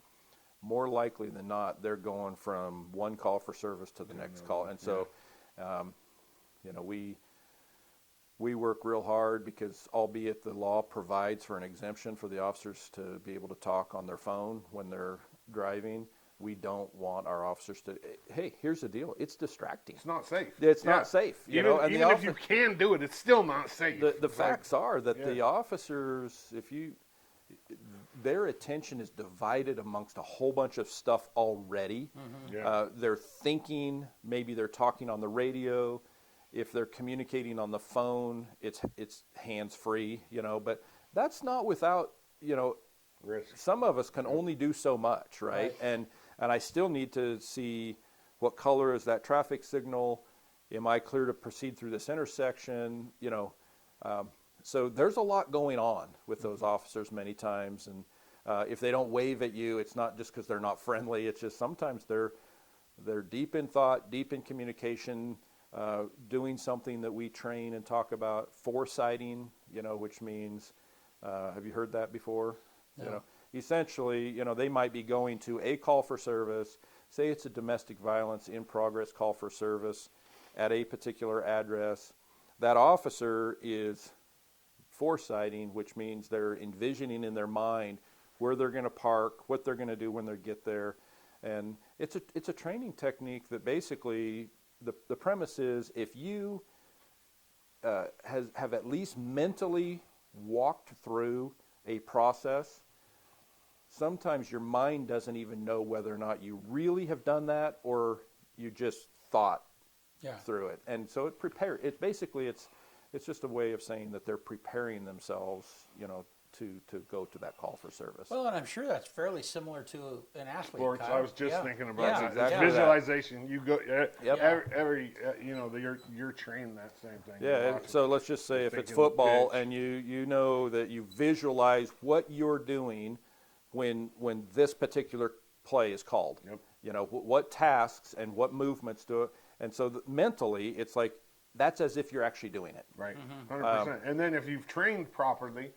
more likely than not, they're going from one call for service to the next call. And so, you know, we work real hard because, albeit the law provides for an exemption for the officers to be able to talk on their phone when they're driving, we don't want our officers to, hey, here's the deal, it's distracting. It's not safe. It's not safe. You know, and even if you can do it, it's still not safe. The facts are that the officers, their attention is divided amongst a whole bunch of stuff already. They're thinking, maybe they're talking on the radio. If they're communicating on the phone, it's hands-free, you know, but that's not without, you know, risk. Some of us can only do so much, right? And I still need to see what color is that traffic signal. Am I clear to proceed through this intersection? You know, so there's a lot going on with those officers many times. And if they don't wave at you, it's not just because they're not friendly. It's just sometimes they're deep in thought, deep in communication, doing something that we train and talk about, foresighting, you know, which means, have you heard that before? No. You know, essentially, you know, they might be going to a call for service. Say it's a domestic violence in progress call for service at a particular address. That officer is foresighting, which means they're envisioning in their mind where they're going to park, what they're going to do when they get there. And it's a training technique that basically the premise is, if you have at least mentally walked through a process, sometimes your mind doesn't even know whether or not you really have done that or you just thought through it. And so it's basically just a way of saying that they're preparing themselves, you know, to go to that call for service. Well, and I'm sure that's fairly similar to an athlete. Sports. Kyle. I was just thinking about that. Exactly Visualization. That. You go every you know, you're trained that same thing. Yeah. So let's just say if it's football and you know that you visualize what you're doing when this particular play is called. Yep. You know what tasks and what movements do it, and so mentally it's like that's as if you're actually doing it. Right. 100%. And then if you've trained properly,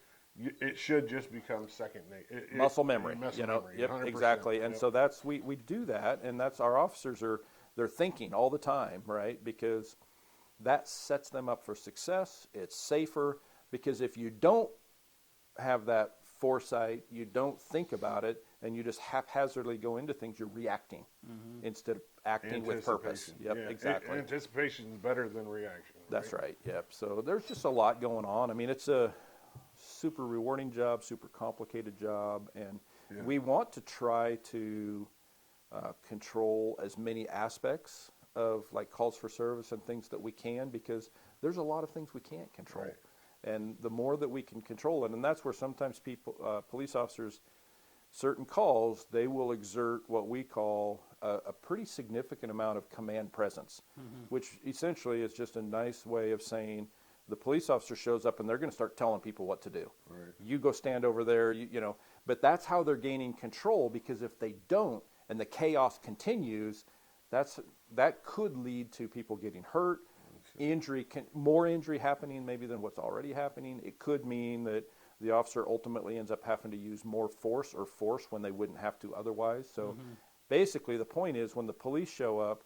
it should just become second nature. Muscle memory, you know. Yep, 100%. exactly. And so we do that, and that's our officers they're thinking all the time, right? Because that sets them up for success. It's safer because if you don't have that foresight, you don't think about it, and you just haphazardly go into things, you're reacting instead of acting with purpose. Yep, exactly. Anticipation is better than reaction. That's right. Yep. So there's just a lot going on. I mean, it's a super rewarding job, super complicated job, and we want to try to control as many aspects of like calls for service and things that we can, because there's a lot of things we can't control. Right. And the more that we can control it, and that's where sometimes police officers, certain calls, they will exert what we call a pretty significant amount of command presence, which essentially is just a nice way of saying the police officer shows up and they're going to start telling people what to do. Right. You go stand over there, you know. But that's how they're gaining control, because if they don't and the chaos continues, that could lead to people getting hurt, more injury happening maybe than what's already happening. It could mean that the officer ultimately ends up having to use more force when they wouldn't have to otherwise. So basically the point is, when the police show up,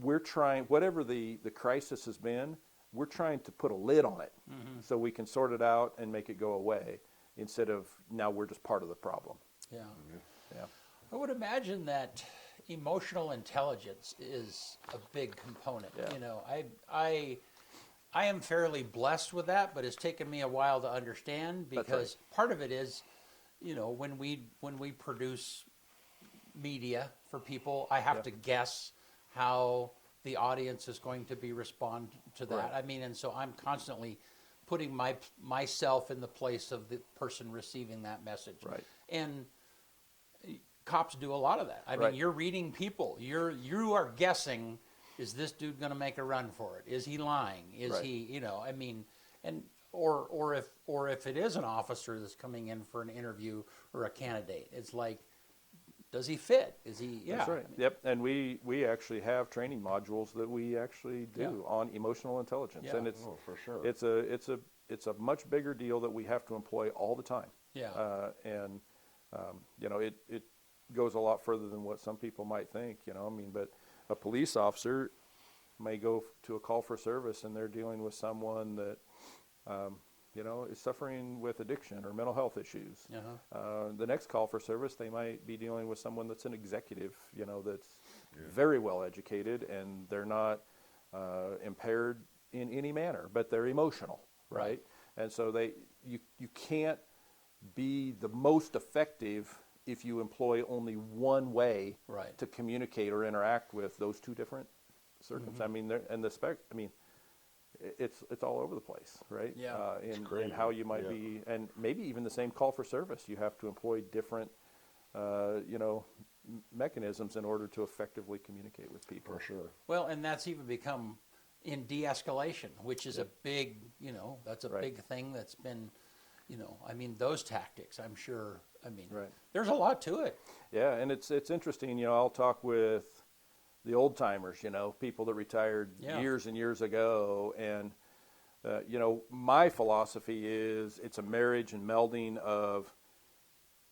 we're trying, whatever the crisis has been, we're trying to put a lid on it so we can sort it out and make it go away, instead of now we're just part of the problem. Yeah. Yeah. I would imagine that emotional intelligence is a big component. Yeah. You know, I am fairly blessed with that, but it's taken me a while to understand, because part of it is, you know, when we produce media for people, I have to guess how the audience is going to respond to that. Right. I mean, and so I'm constantly putting myself in the place of the person receiving that message. Right. And cops do a lot of that. I Right. mean, you're reading people. You are guessing, is this dude going to make a run for it? Is he lying? Is Right. he, you know, I mean, and or if it is an officer that's coming in for an interview or a candidate, it's like, does he fit? Is he? Yeah. That's right. Yep. And we actually have training modules that we actually do on emotional intelligence, Yeah. and it's for sure. it's a much bigger deal that we have to employ all the time. Yeah. And you know, it goes a lot further than what some people might think. You know, I mean, but a police officer may go to a call for service and they're dealing with someone that you know, is suffering with addiction or mental health issues. The next call for service, they might be dealing with someone that's an executive, you know, that's very well educated, and they're not impaired in any manner, but they're emotional, right? And so you can't be the most effective if you employ only one way to communicate or interact with those two different circumstances. I mean, it's all over the place, right? Yeah. In how you might be, and maybe even the same call for service, you have to employ different, you know, mechanisms in order to effectively communicate with people. For sure. Well, and that's even become in de-escalation, which is a big, you know, that's a big thing that's been, you know, I mean, those tactics, I'm sure, I mean, there's a lot to it. Yeah, and it's interesting, you know, I'll talk with the old timers, you know, people that retired years and years ago, and you know, my philosophy is it's a marriage and melding of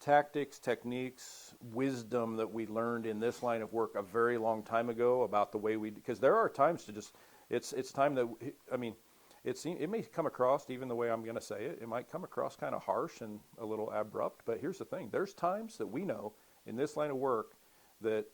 tactics, techniques, wisdom that we learned in this line of work a very long time ago about the way because there are times to just, it's time that, I mean, it may come across, even the way I'm going to say it, it might come across kind of harsh and a little abrupt, but here's the thing. There's times that we know in this line of work that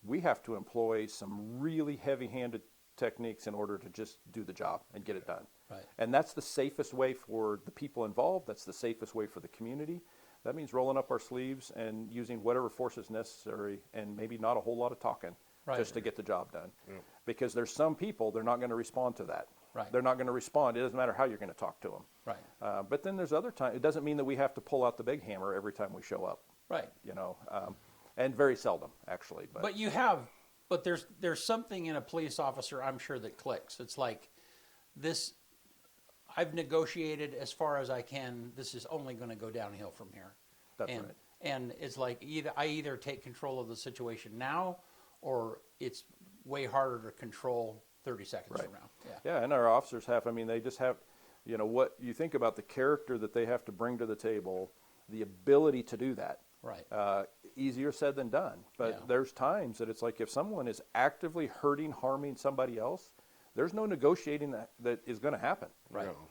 we have to employ some really heavy-handed techniques in order to just do the job and get it done. Right. And that's the safest way for the people involved. That's the safest way for the community. That means rolling up our sleeves and using whatever force is necessary, and maybe not a whole lot of talking just to get the job done. Because there's some people, they're not going to respond to that. They're not going to respond. It doesn't matter how you're going to talk to them. But then there's other times. It doesn't mean that we have to pull out the big hammer every time we show up. You know, and very seldom, actually. But you have, but there's something in a police officer, I'm sure, that clicks. It's like this. I've negotiated as far as I can. This is only going to go downhill from here. That's right. And it's like I either take control of the situation now, or it's way harder to control 30 seconds from now. Yeah, and our officers have, I mean, they just have, you know, what you think about the character that they have to bring to the table, the ability to do that. Easier said than done. But there's times that it's like if someone is actively hurting, harming somebody else, there's no negotiating that is going to happen.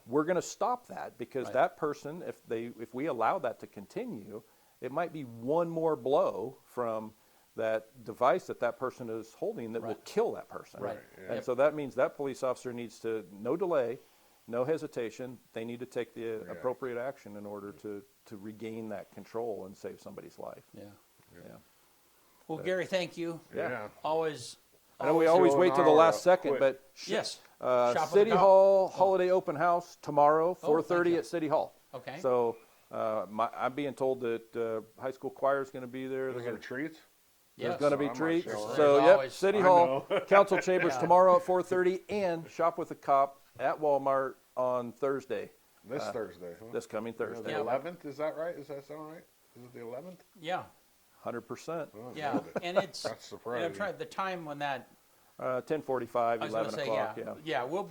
We're going to stop that because that person, if we allow that to continue, it might be one more blow from that device that person is holding that will kill that person. And so that means that police officer needs to, no delay, no hesitation. They need to take the appropriate action in order to regain that control and save somebody's life. Well, Gary, thank you. Always. I know we always wait till the last second, but yes. City Hall holiday open house tomorrow, 4:30 at City Hall. Okay. So I'm being told that high school choir is going to going to get treats. There's going to be I'm treats. not sure. So City Hall, council chambers tomorrow at 4:30, and shop with a cop at Walmart on Thursday. This Thursday. Huh? This coming Thursday. The 11th, is that right? Does that sound right? Is it the 11th? Yeah. 100%. Oh, Yeah, nailed it. and it's That's and surprising. I'm trying the time when that 10:45, I was 11 going to say o'clock. yeah we'll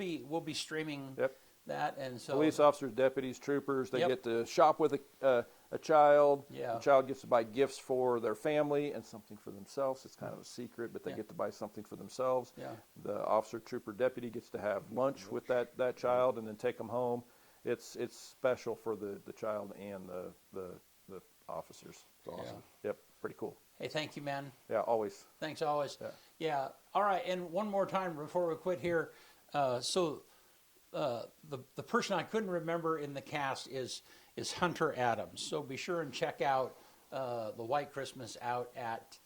be streaming Yep. that, and so Police officers, deputies, troopers, they Yep. get to shop with a child. Yeah. The child gets to buy gifts for their family and something for themselves. It's kind of a secret, but they Yeah. get to buy something for themselves. Yeah. The officer, trooper, deputy gets to have lunch with that child and then take them home. It's special for the child and the officers. It's awesome. Yep, pretty cool. Hey, thank you, man. Yeah, always. Thanks always. Yeah. Yeah. All right. And one more time before we quit here. The person I couldn't remember in the cast is Hunter Adams. So be sure and check out the White Christmas out at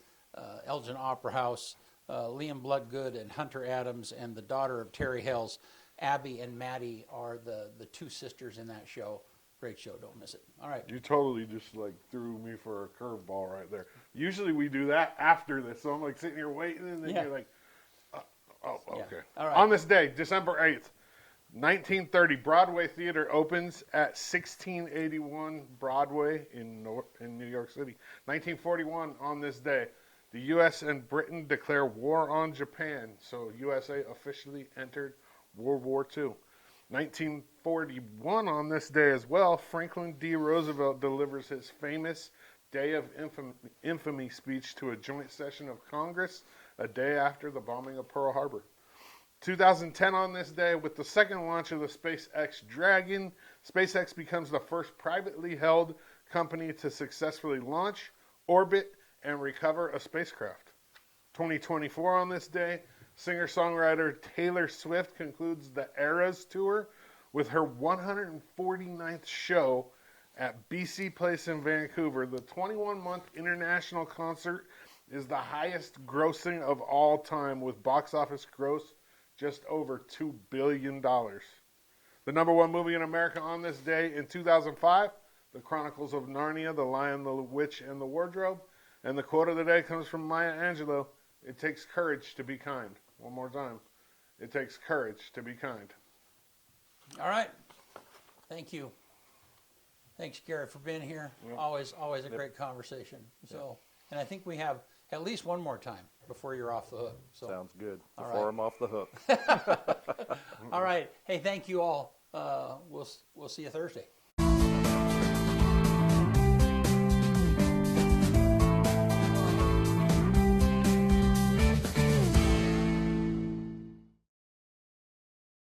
Elgin Opera House. Liam Bloodgood and Hunter Adams and the daughter of Terry Hells, Abby and Maddie, are the two sisters in that show. Great show. Don't miss it. All right. You totally just like threw me for a curveball right there. Usually we do that after this, so I'm like sitting here waiting, and then Yeah. you're like, oh, Yeah. okay. All right. On this day, December 8th, 1930, Broadway Theater opens at 1681 Broadway in New York City. 1941, on this day, the U.S. and Britain declare war on Japan, so USA officially entered World War II. 1941, on this day as well, Franklin D. Roosevelt delivers his famous Day of Infamy speech to a joint session of Congress a day after the bombing of Pearl Harbor. 2010, on this day, with the second launch of the SpaceX Dragon, SpaceX becomes the first privately held company to successfully launch, orbit, and recover a spacecraft. 2024, on this day, singer-songwriter Taylor Swift concludes the Eras Tour with her 149th show at BC Place in Vancouver. The 21-month international concert is the highest grossing of all time, with box office gross just over $2 billion. The number one movie in America on this day in 2005, The Chronicles of Narnia, The Lion, the Witch, and the Wardrobe. And the quote of the day comes from Maya Angelou: "It takes courage to be kind." One more time. It takes courage to be kind. All right. Thank you. Thanks, Garrett, for being here. Yep. Always a great conversation. So, and I think we have at least one more time before you're off the hook. So, Sounds good. All Before right. I'm off the hook. all right. Hey, thank you all. We'll see you Thursday.